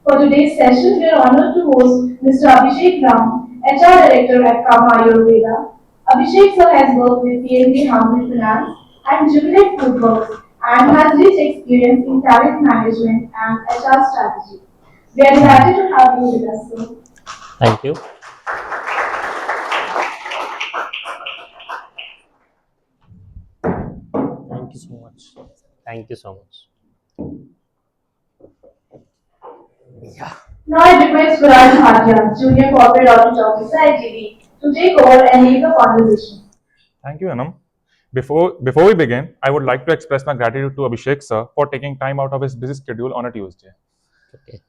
For today's session, we are honored to host Mr. Abhishek Ram, HR Director at Kama Ayurveda. Abhishek sir has worked with PNB Housing Finance and Jubilant Foodworks and has rich experience in talent management and HR strategy. We are delighted to have you with us, sir. Thank you. Thank you so much. Thank you so much. Yeah. Now I request Viraj Bhatia, Junior Corporate Audit Officer at GB, to take over and lead the conversation. Thank you, Anam. Before we begin, I would like to express my gratitude to Abhishek sir for taking time out of his busy schedule on a Tuesday. Okay.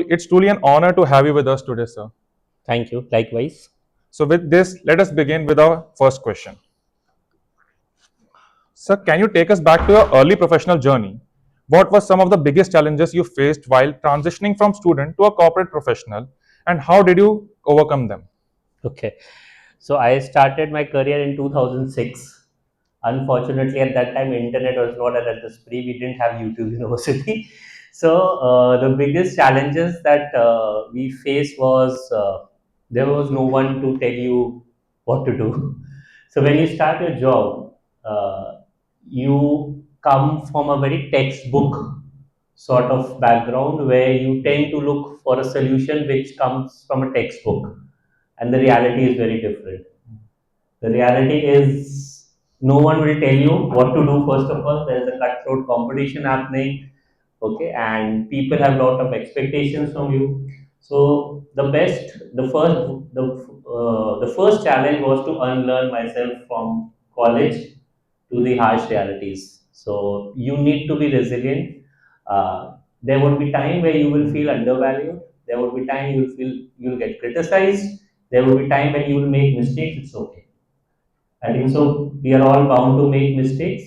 It's truly an honor to have you with us today, sir. Thank you. Likewise. So with this, let us begin with our first question. Sir, can you take us back to your early professional journey? What were some of the biggest challenges you faced while transitioning from student to a corporate professional, and how did you overcome them? Okay. So I started my career in 2006. Unfortunately, at that time, internet was not at the speed. We didn't have YouTube University. So the biggest challenges that we faced was there was no one to tell you what to do. So when you start your job, you come from a very textbook sort of background where you tend to look for a solution which comes from a textbook, and the reality is very different. The reality is no one will tell you what to do. First of all, there is a cutthroat competition happening, okay, and people have a lot of expectations from you. So the first challenge was to unlearn myself from college to the harsh realities. So you need to be resilient. There would be time where you will feel undervalued. There would be time you will feel you will get criticized. There will be time when you will make mistakes. It's okay. I think so. We are all bound to make mistakes.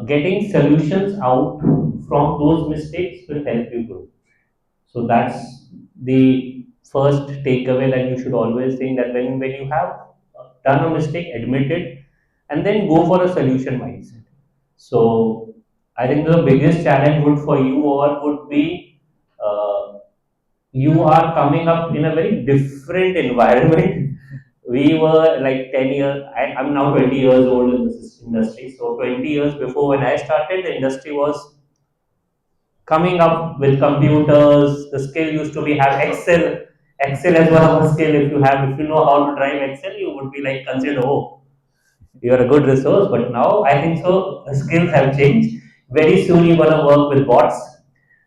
Getting solutions out from those mistakes will help you grow. So that's the first takeaway that you should always think that when you have done a mistake, admit it, and then go for a solution mindset. So I think the biggest challenge would for you all would be you are coming up in a very different environment. We were like 10 years, I'm now 20 years old in this industry. So 20 years before when I started, the industry was coming up with computers. The skill used to be have Excel. Excel as one of the skill. If you know how to drive Excel, you would be like considered, oh, you're a good resource. But now I think so the skills have changed. Very soon you're gonna work with bots.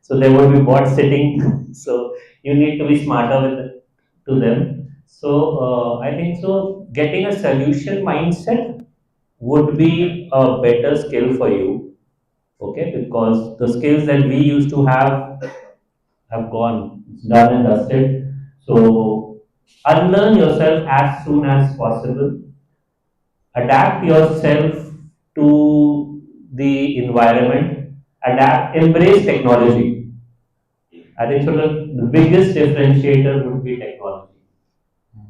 So there will be bots sitting. So you need to be smarter to them. So I think so getting a solution mindset would be a better skill for you. Okay, because the skills that we used to have gone, it's done and dusted. So unlearn yourself as soon as possible, adapt yourself to the environment, adapt, embrace technology. I think so the biggest differentiator would be technology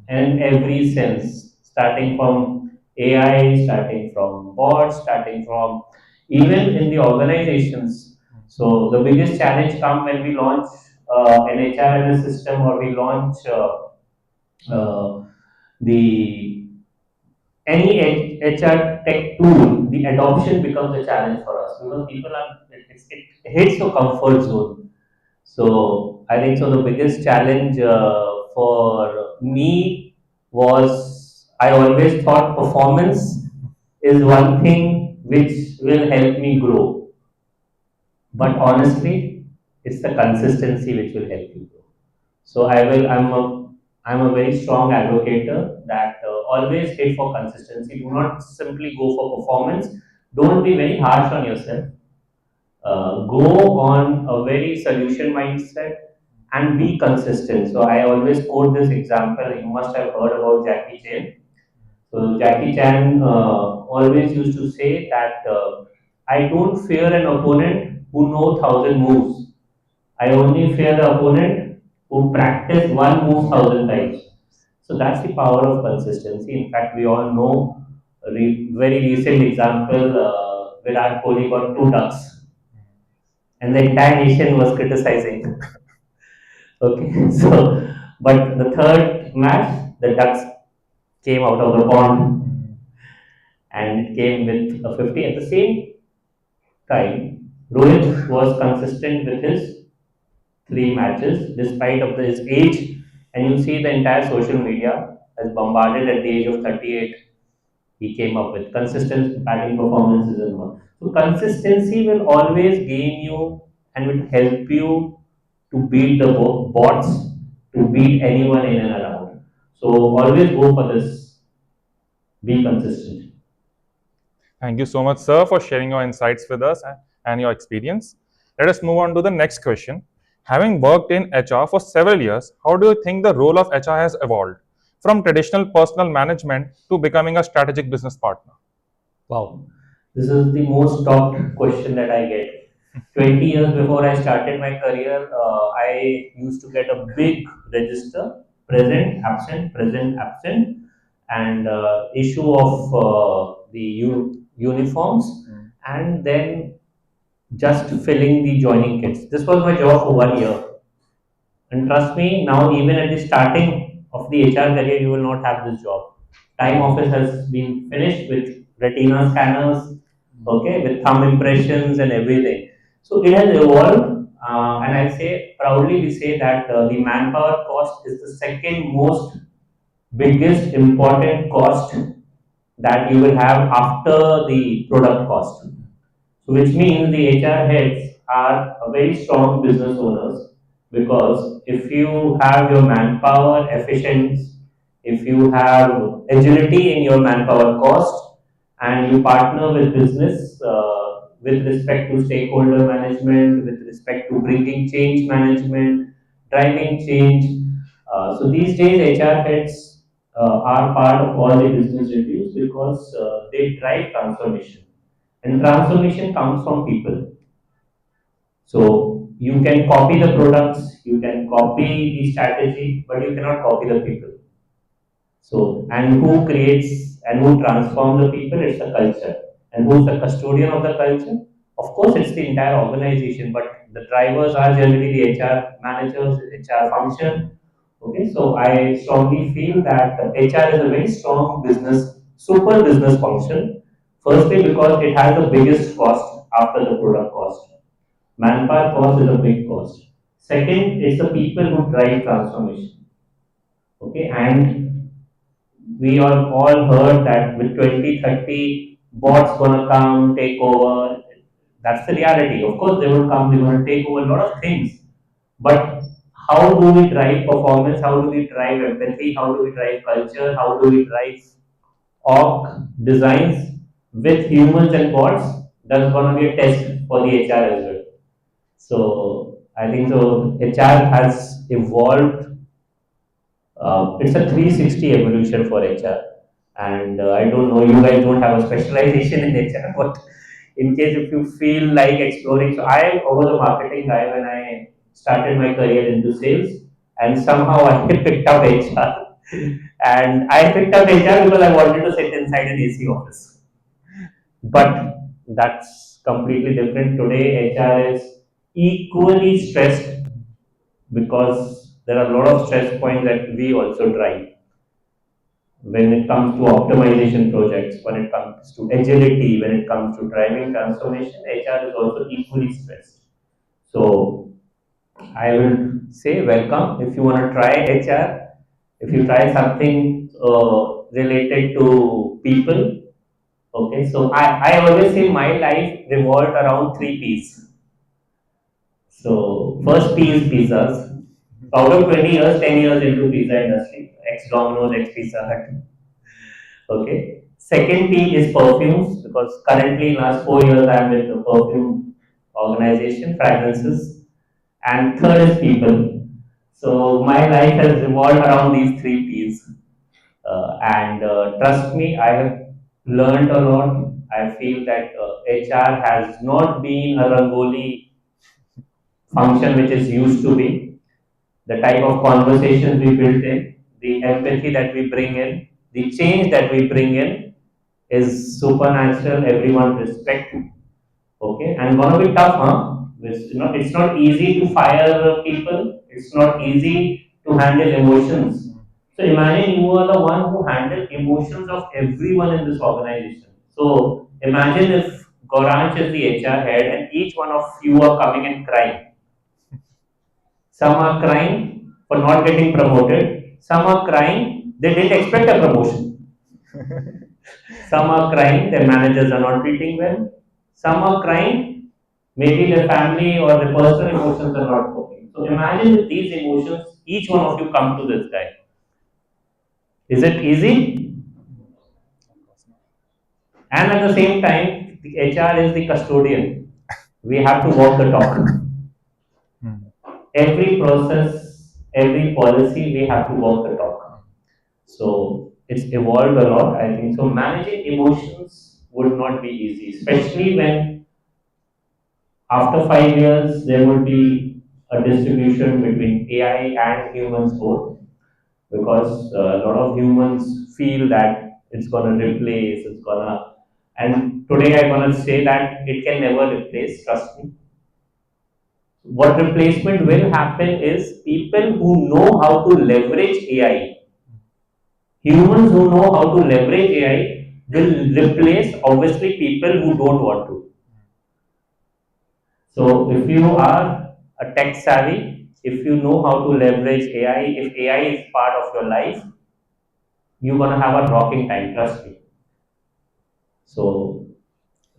in every sense, starting from AI, starting from bots, starting from even in the organizations. So the biggest challenge come when we launch an HRMS system or we launch the any HR tech tool, the adoption becomes a challenge for us because people are it hits your comfort zone. So I think so. The biggest challenge for me was I always thought performance is one thing which will help me grow, but honestly, it's the consistency which will help you grow. So I'm a very strong advocator that always hit for consistency. Do not simply go for performance. Don't be very harsh on yourself. Go on a very solution mindset and be consistent. So I always quote this example. You must have heard about Jackie Chan. So Jackie Chan always used to say that I don't fear an opponent who know thousand moves. I only fear the opponent who practice one move thousand times. So that's the power of consistency. In fact, we all know a very recent example. Virat Kohli got two ducks, and the entire nation was criticizing. Okay, so but the third match, the ducks came out of the pond and it came with a 50. At the same time, Rohit was consistent with his three matches despite of his age, and you see the entire social media as bombarded at the age of 38. He came up with consistent batting performances and all. So consistency will always gain you and will help you to beat the bots, to beat anyone in and around. So always go for this. Be consistent. Thank you so much, sir, for sharing your insights with us and your experience. Let us move on to the next question. Having worked in HR for several years, how do you think the role of HR has evolved from traditional personal management to becoming a strategic business partner? Wow, this is the most talked question that I get. 20 years before I started my career, I used to get a big register, present, absent, and issue of the uniforms, and then just filling the joining kits. This was my job for 1 year. And trust me, now even at the starting of the HR career, you will not have this job. Time office has been finished with retina scanners, okay, with thumb impressions and everything. So it has evolved, and I say proudly we say that the manpower cost is the second most biggest important cost that you will have after the product cost. So which means the HR heads are a very strong business owners because if you have your manpower efficiency, if you have agility in your manpower cost, and you partner with business with respect to stakeholder management, with respect to bringing change management, driving change. So these days HR heads are part of all the business reviews because they drive transformation, and transformation comes from people. So you can copy the products, you can copy the strategy, but you cannot copy the people. So, and who creates and who transforms the people? It's the culture. And who's the custodian of the culture? Of course, it's the entire organization, but the drivers are generally the HR managers, HR function. Okay, so I strongly feel that HR is a very strong business, super business function. Firstly, because it has the biggest cost after the product cost. Manpower cost is a big cost. Second, it's the people who drive transformation. Okay, and we all heard that with 2030 bots gonna come take over. That's the reality. Of course they will come, they're gonna take over a lot of things, but how do we drive performance, how do we drive empathy, how do we drive culture, how do we drive org designs with humans and bots? That's gonna be a test for the HR as well. So I think so HR has evolved. It's a 360 evolution for HR. And I don't know, you guys don't have a specialization in HR, but in case if you feel like exploring, so I was a marketing guy when I started my career into sales, and somehow I picked up HR. And I picked up HR because I wanted to sit inside an AC office. But that's completely different. Today, HR is equally stressed because there are a lot of stress points that we also drive when it comes to optimization projects, when it comes to agility, when it comes to driving transformation. HR is also equally stressed. So I will say welcome if you want to try HR, if you try something related to people. Okay, so I always say my life revolved around three P's. So first P is pizzas. Out of 20 years, 10 years into pizza industry, ex Domino's, ex Pizza Hut. Okay. Second P is perfumes because currently last 4 years I am with the perfume organization, fragrances, and third is people. So my life has revolved around these three P's, and trust me, I have learned a lot. I feel that HR has not been a Rangoli function which is used to be. The type of conversations we built in, the empathy that we bring in, the change that we bring in is supernatural. Everyone respect. Okay, and gonna be tough, huh? It's not easy to fire people. It's not easy to handle emotions. So imagine you are the one who handle emotions of everyone in this organization. So imagine if Gauranch is the HR head and each one of you are coming and crying. Some are crying for not getting promoted. Some are crying they didn't expect a promotion. Some are crying their managers are not treating well. Some are crying maybe their family or their personal emotions are not coping. So imagine with these emotions, each one of you come to this guy. Is it easy? And at the same time, the HR is the custodian. We have to walk the talk. Hmm. Every process, every policy, we have to walk the talk. So it's evolved a lot, I think. So managing emotions would not be easy, especially when after 5 years there would be a distribution between AI and humans both, because a lot of humans feel that it's gonna replace, it's gonna, and today I'm gonna say that it can never replace. Trust me. What replacement will happen is people who know how to leverage AI. Humans who know how to leverage AI will replace obviously people who don't want to. So if you are a tech savvy, if you know how to leverage AI, if AI is part of your life, you're gonna have a rocking time. Trust me. So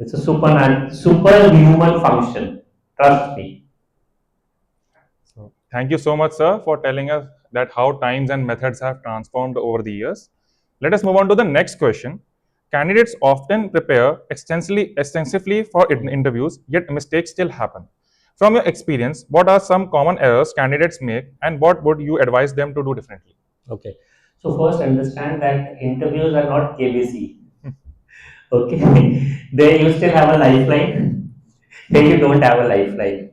it's a superhuman function. Trust me. So, thank you so much, sir, for telling us that how times and methods have transformed over the years. Let us move on to the next question. Candidates often prepare extensively for interviews, yet mistakes still happen. From your experience, what are some common errors candidates make, and what would you advise them to do differently? Okay. So first understand that interviews are not KBC. Okay. There you still have a lifeline. Here you don't have a lifeline.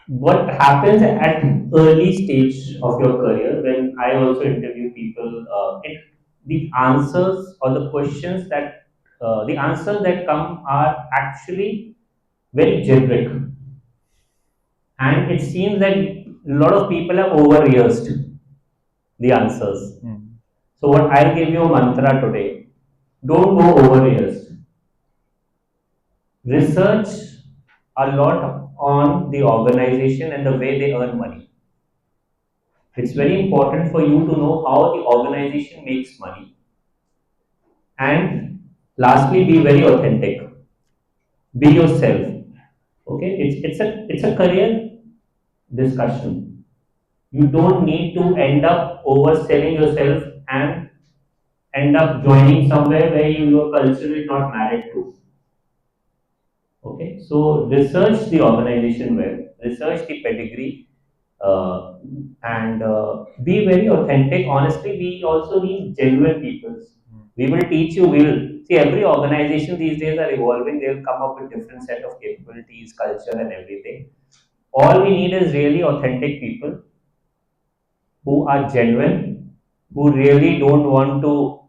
What happens at early stage of your career, when I also interview people, the answers or the questions that the answers that come are actually very generic, and it seems that a lot of people have over rehearsed the answers. Hmm. So what I'll give you a mantra today: don't go over rehearsed. Research a lot on the organization and the way they earn money. It's very important for you to know how the organization makes money. And lastly, be very authentic. Be yourself. Okay, it's a career discussion. You don't need to end up overselling yourself and end up joining somewhere where your culture is not married to. Okay, so research the organization well, research the pedigree, uh, and be very authentic. Honestly, we also need genuine people. We will teach you. We will see every organization these days are evolving. They'll come up with different set of capabilities, culture, and everything. All we need is really authentic people who are genuine, who really don't want to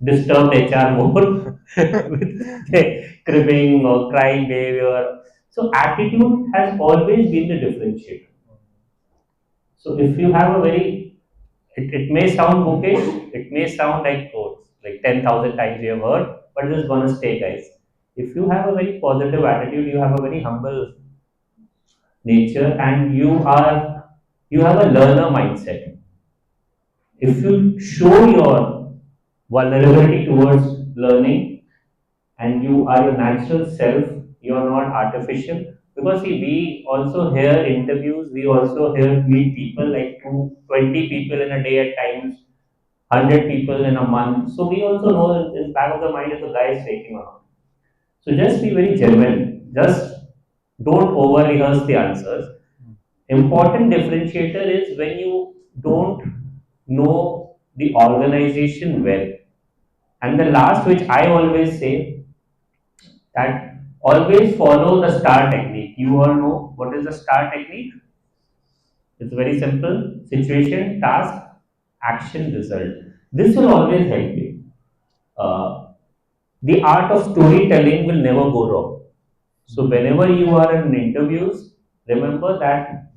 disturb HR more with their cribbing or crying behavior. So attitude has always been the differentiator. So if you have a very, it may sound bookish, it may sound like oh, like 10,000 times you have heard, but it is gonna stay, guys. If you have a very positive attitude, you have a very humble nature, and you have a learner mindset. If you show your vulnerability towards learning, and you are your natural self, you are not artificial. Because see, we also hear interviews, we also hear meet people like 20 people in a day at times, 100 people in a month. So we also know in back of the mind if the guy is faking or not. So just be very genuine. Just don't over rehearse the answers. Important differentiator is when you don't know the organization well. And the last, which I always say, that always follow the star technique. You all know what is the star technique? It's very simple: situation, task, action, result. This will always help you. Uh, the art of storytelling will never go wrong. So whenever you are in interviews, remember that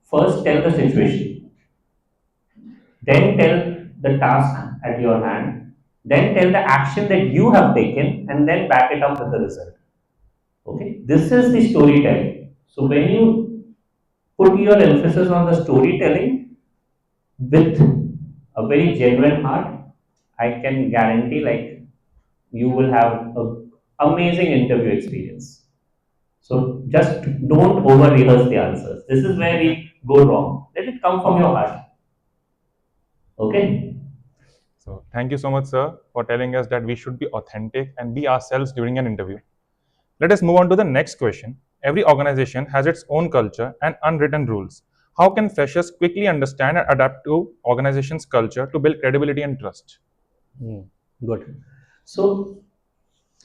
First, tell the situation, then tell the task at your hand, then tell the action that you have taken, and then back it up with the result. Okay, this is the storytelling. So when you put your emphasis on the storytelling with a very genuine heart, I can guarantee like you will have a amazing interview experience. So just don't over rehearse the answers. This is where we go wrong. Let it come from your heart. Okay. So thank you so much, sir, for telling us that we should be authentic and be ourselves during an interview. Let us move on to the next question. Every organization has its own culture and unwritten rules. How can freshers quickly understand and adapt to organization's culture to build credibility and trust? Hmm. Good. So,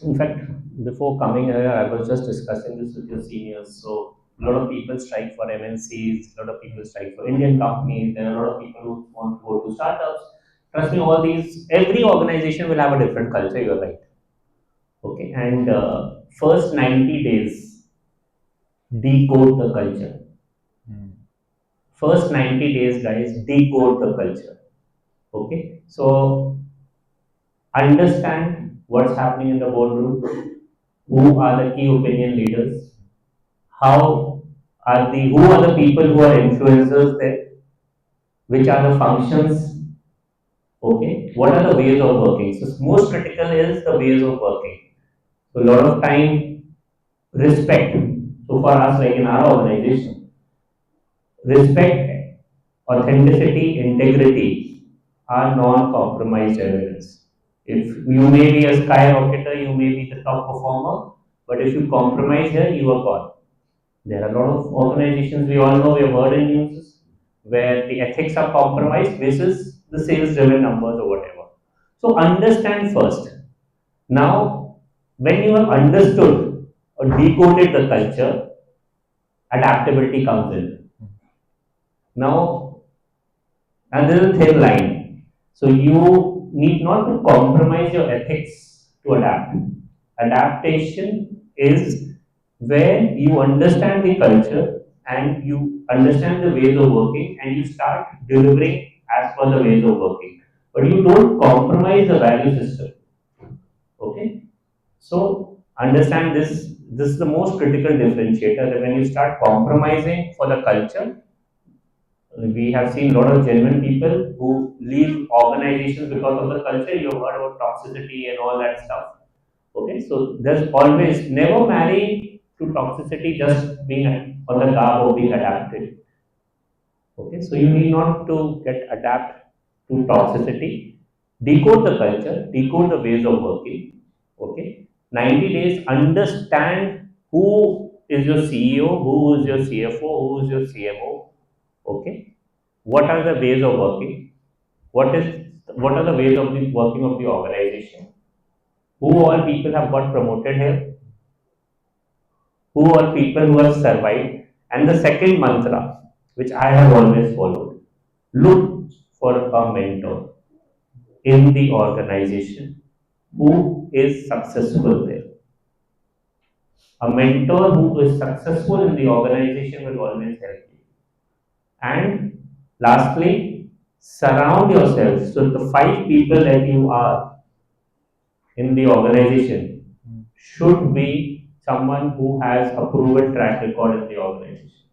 in fact, before coming here, I was just discussing this with your seniors. So, a lot of people strike for MNCs, a lot of people strike for Indian companies, there are a lot of people who want to go to startups. Trust me, all these, every organization will have a different culture, you're right. Okay, and first 90 days, decode the culture. First 90 days, guys, decode the culture. Okay, so understand what's happening in the boardroom, who are the key opinion leaders, how who are the people who are influencers there, which are the functions, okay, what are the ways of working. So most critical is the ways of working. So a lot of time, respect. So for us, like in our organization, respect, authenticity, integrity are non-compromised elements. If you may be a skyrocketer, you may be the top performer, but if you compromise here, you are gone. There are a lot of organizations we all know, we have heard in news, where the ethics are compromised versus the sales driven numbers or whatever. So understand first. Now, when you have understood or decoded the culture, adaptability comes in. Now, and there is a thin line. So you need not to compromise your ethics to adapt. Adaptation is where you understand the culture and you understand the ways of working and you start delivering as per the ways of working. But you don't compromise the value system. Okay? So understand this. This is the most critical differentiator that when you start compromising for the culture, we have seen a lot of genuine people who leave organizations because of the culture. You have heard about toxicity and all that stuff. Okay, so there's always never marry to toxicity just being on the garb or being adapted. Okay, so you need not to get adapt to toxicity. Decode the culture, decode the ways of working. Okay, 90 days, understand who is your CEO, who is your CFO, who is your CMO. Okay, what are the ways of working? What are the ways of the working of the organization? Who all people have got promoted here? Who are people who have survived? And the second mantra, which I have always followed, look for a mentor in the organization who is successful there. A mentor who is successful in the organization will always help you. And lastly, surround yourself. So the five people that you are in the organization should be someone who has a proven track record in the organization.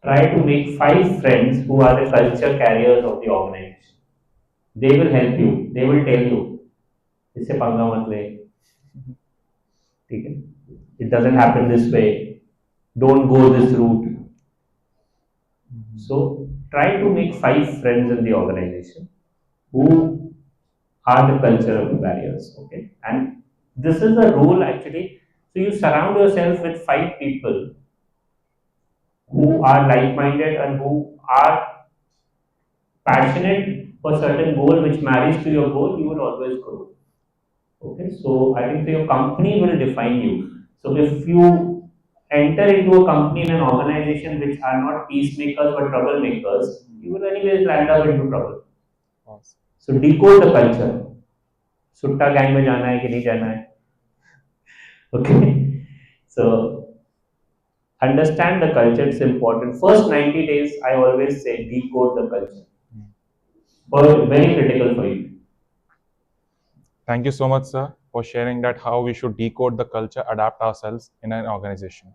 Try to make five friends who are the culture carriers of the organization. They will help you. They will tell you, इससे पंगा मत ले, ठीक है? It doesn't happen this way. Don't go this route. So try to make five friends in the organization who are the culture of the barriers. Okay, and this is the rule actually. So you surround yourself with five people who are like-minded and who are passionate for certain goal which marries to your goal, you will always grow. Okay, so I think so your company will define you. So if you enter into a company and an organization which are not peacemakers but troublemakers, you will anyways land up into trouble. So decode the culture. Sutta gang में जाना है कि नहीं जाना है. Okay, so Understand the culture, it's important. First 90 days, I always say decode the culture. Very critical for you. Thank you so much, sir, for sharing that how we should decode the culture, adapt ourselves in an organization.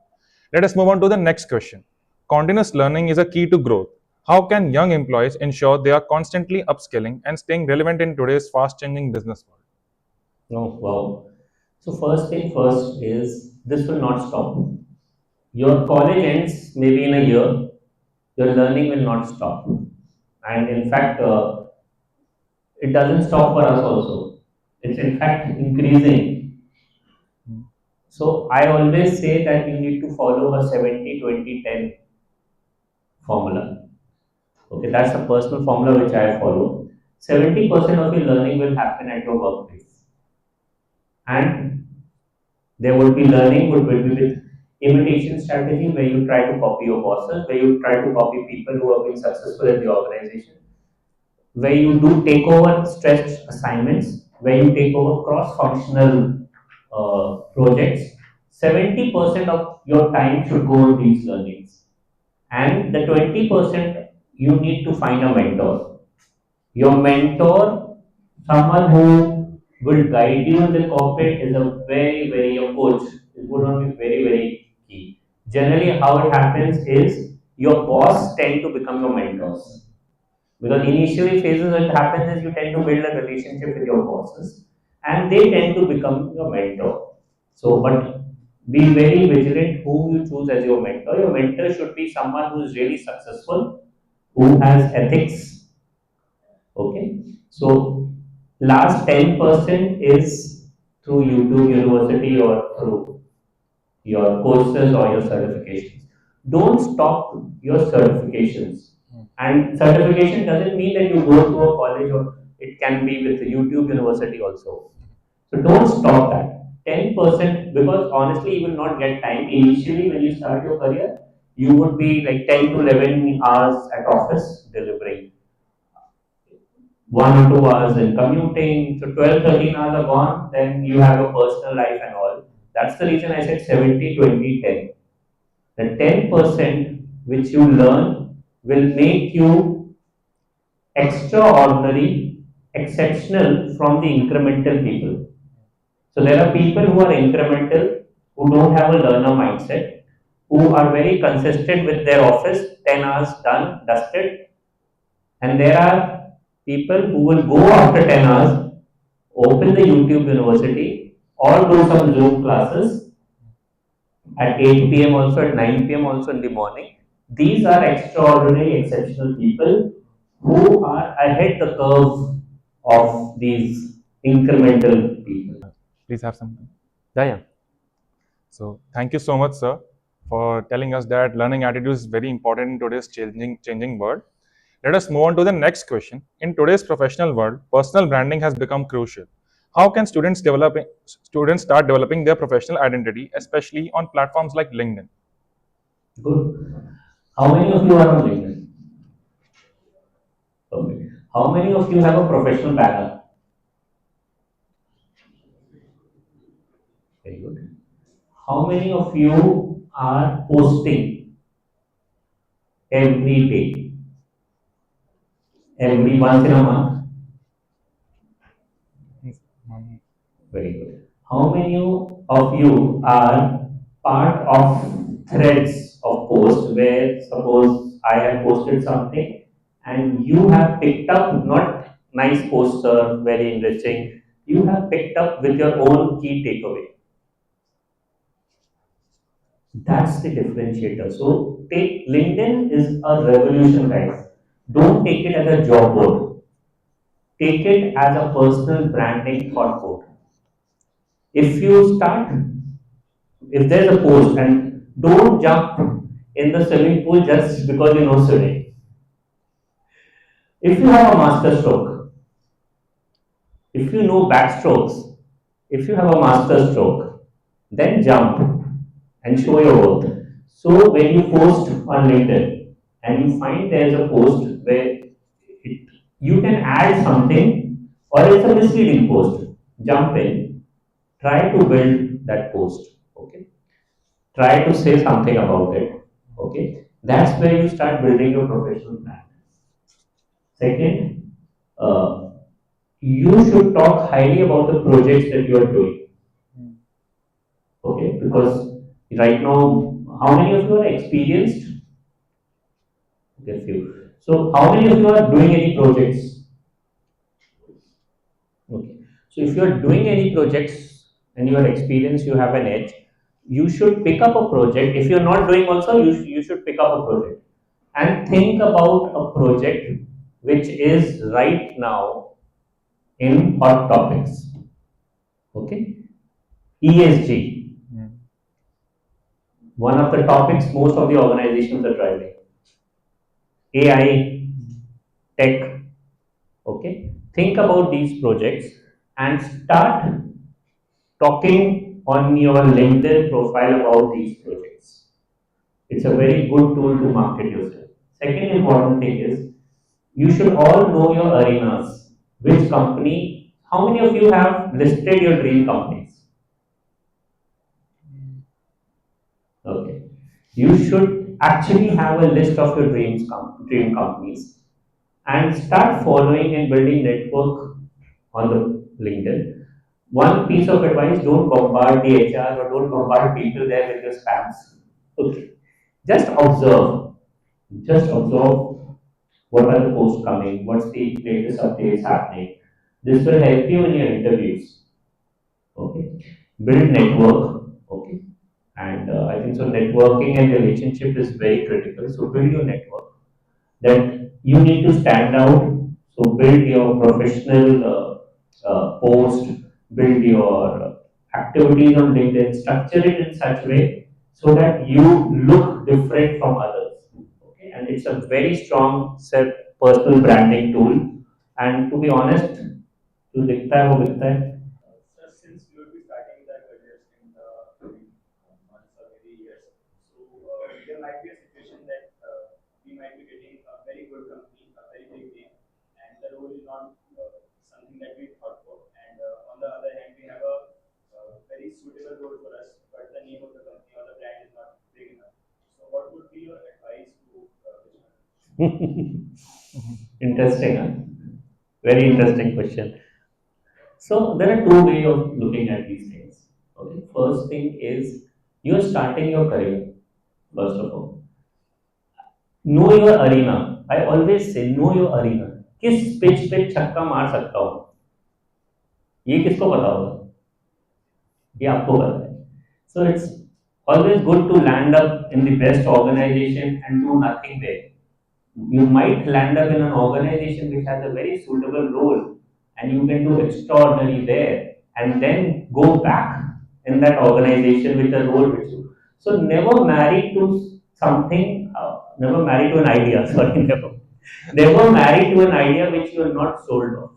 Let us move on to the next question. Continuous learning is a key to growth. How can young employees ensure they are constantly upskilling and staying relevant in today's fast-changing business world? No, wow. So first thing first is this will not stop. Your college ends maybe in a year. Your learning will not stop, and in fact, it doesn't stop for us also. It's in fact increasing. So I always say that you need to follow a 70-20-10 formula. Okay, that's a personal formula which I follow. 70% of your learning will happen at your workplace, and there would be learning would be with imitation strategy where you try to copy your bosses, where you try to copy people who have been successful in the organization, where you do take over stretched assignments, where you take over cross-functional projects. 70% of your time should go on these learnings, and the 20% you need to find a mentor. Your mentor, someone who will guide you in the corporate, is a very a coach. It would not be very key. Generally, how it happens is your boss tend to become your mentors. Because initially phases what happens is you tend to build a relationship with your bosses and they tend to become your mentor. So, but be very vigilant whom you choose as your mentor. Your mentor should be someone who is really successful, who has ethics. Okay. So, last 10% is through YouTube University or through your courses or your certifications. Don't stop your certifications. And certification doesn't mean that you go to a college or it can be with YouTube University also. So don't stop that. 10% because honestly you will not get time. Initially when you start your career, you would be like 10 to 11 hours at office delivering. 1 or 2 hours in commuting. So 12, 13 hours are gone, then you have a personal life and all. That's the reason I said 70-20-10. The 10% which you learn will make you extraordinary, exceptional from the incremental people. So there are people who are incremental, who don't have a learner mindset, who are very consistent with their office, 10 hours done, dusted. And there are people who will go after 10 hours, open the YouTube University, or do some Zoom classes at 8 p.m. also, at 9 p.m. also in the morning. These are extraordinary, exceptional people who are ahead the curve of these incremental people. Please have some. Yeah. So thank you so much, sir, for telling us that learning attitude is very important in today's changing world. Let us move on to the next question. In today's professional world, personal branding has become crucial. How can students start developing their professional identity, especially on platforms like LinkedIn? Good. How many of you are on LinkedIn? Perfect. How many of you have a professional banner? Very good. How many of you are posting every day, every once in a month? Very good. How many of you are part of threads of posts where suppose I have posted something and you have picked up not nice posts are very enriching, you have picked up with your own key takeaway. That's the differentiator. So take LinkedIn is a revolution, guys. Don't take it as a job board. Take it as a personal branding thought board. If you start, if there's a post and don't jump in the swimming pool just because you know swimming. If you have a master stroke, if you know backstrokes, if you have a master stroke, then jump and show your worth. So when you post on LinkedIn and you find there's a post where you can add something or it's a misleading post, jump in, try to build that post. Okay. try to say something about it. Okay, that's where you start building your professional brand. Second, uh, you should talk highly about the projects that you are doing. Okay, because right now, how many of you are experienced? Okay, few. So, how many of you are doing any projects? Okay. So if you are doing any projects and you are experienced, you have an edge, you should pick up a project. If you're not doing also, you should pick up a project and think about a project which is right now in hot topics. Okay. ESG, one of the topics most of the organizations are driving. AI, tech. Okay. Think about these projects and start talking on your LinkedIn profile about these projects. It's a very good tool to market yourself. Second important thing is you should all know your arenas. Which company, how many of you have listed your dream companies? Okay. You should actually have a list of your dream companies and start following and building network on the LinkedIn. One piece of advice, don't bombard the HR or don't bombard people there with your spams. Okay. Just observe. Just observe what are the posts coming, what's the latest updates happening. This will help you in your interviews. Okay. Build network. Okay. And I think so networking and relationship is very critical. So build your network that you need to stand out. So build your professional post, build your activities on LinkedIn, structure it in such way so that you look different from others. Okay, and it's a very strong self personal branding tool. And to be honest, to दिखता है वो दिखता है. Sir, since we will be starting the careers in the coming months or maybe years, so there might be a situation that we might be getting a very good company, a very big name, and the role is not something that we thought for. And on the other hand, we have a very suitable role for us, but the name of the company or the brand is not big enough. So, what would be your advice to Interesting, huh? Very interesting question. So there are two ways of looking at these things. Okay, first thing is you're starting your career. First of all, know your arena. I always say know your arena. किस pitch पे छक्का मार सकता हूँ ये किसको पता होगा ये आपको पता है. So it's always good to land up in the best organization and do nothing there. You might land up in an organization which has a very suitable role and you can do extraordinary there and then go back in that organization with a role which you. So never marry to something, never marry to an idea, sorry, never marry to an idea which you are not sold of.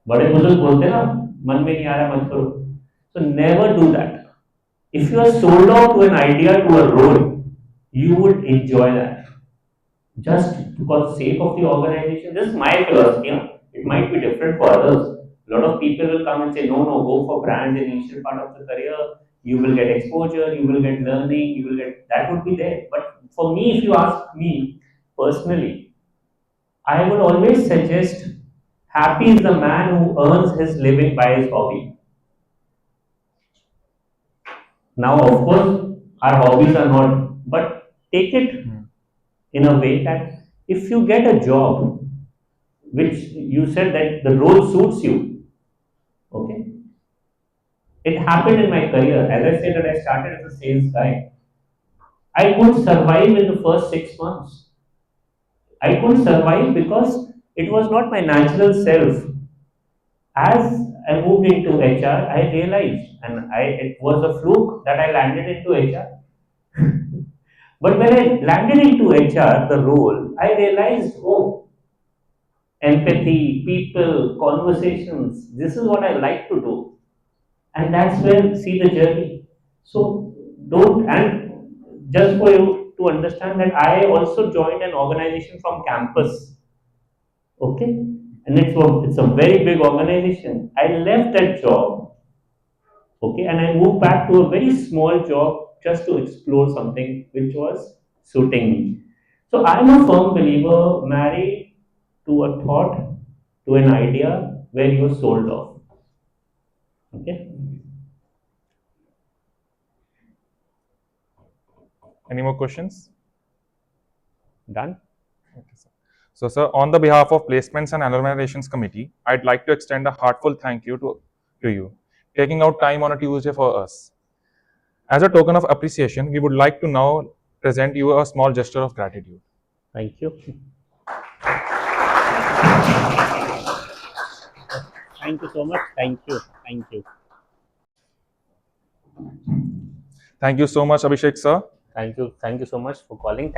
बड़े बुजुर्ग बोलते हैं ना मन में नहीं आ रहा मत करो. So never do that. If you are sold out to an idea, to a role, you would enjoy that just because sake of the organization. This is my philosophy. It might be different for others. A lot of people will come and say, no, no, go for brand in initial part of the career. You will get exposure, you will get learning, you will get that would be there. But for me, if you ask me personally, I would always suggest happy is the man who earns his living by his hobby. Now, of course, our hobbies are not, but take it in a way that if you get a job which you said that the role suits you, okay, it happened in my career. As I said that I started as a sales guy, I couldn't survive in the first 6 months. I couldn't survive because it was not my natural self. As I moved into HR, I realized, and it was a fluke that I landed into HR. But when I landed into HR, the role, I realized, oh, empathy, people, conversations. This is what I like to do, and that's where see the journey. So don't and just for you to understand that I also joined an organization from campus. Okay, and it's a very big organization. I left that job Okay, and I moved back to a very small job just to explore something which was suiting me. So I'm a firm believer, marry to a thought, to an idea where you're sold off. Okay, Any more questions? done. Okay, sir. So, sir, on the behalf of Placements and Alumni Relations Committee, I'd like to extend a heartfelt thank you to you, taking out time on a Tuesday for us. As a token of appreciation, we would like to now present you a small gesture of gratitude. Thank you. Thank you so much. Thank you. Thank you. Thank you so much, Abhishek, sir. Thank you. Thank you so much for calling.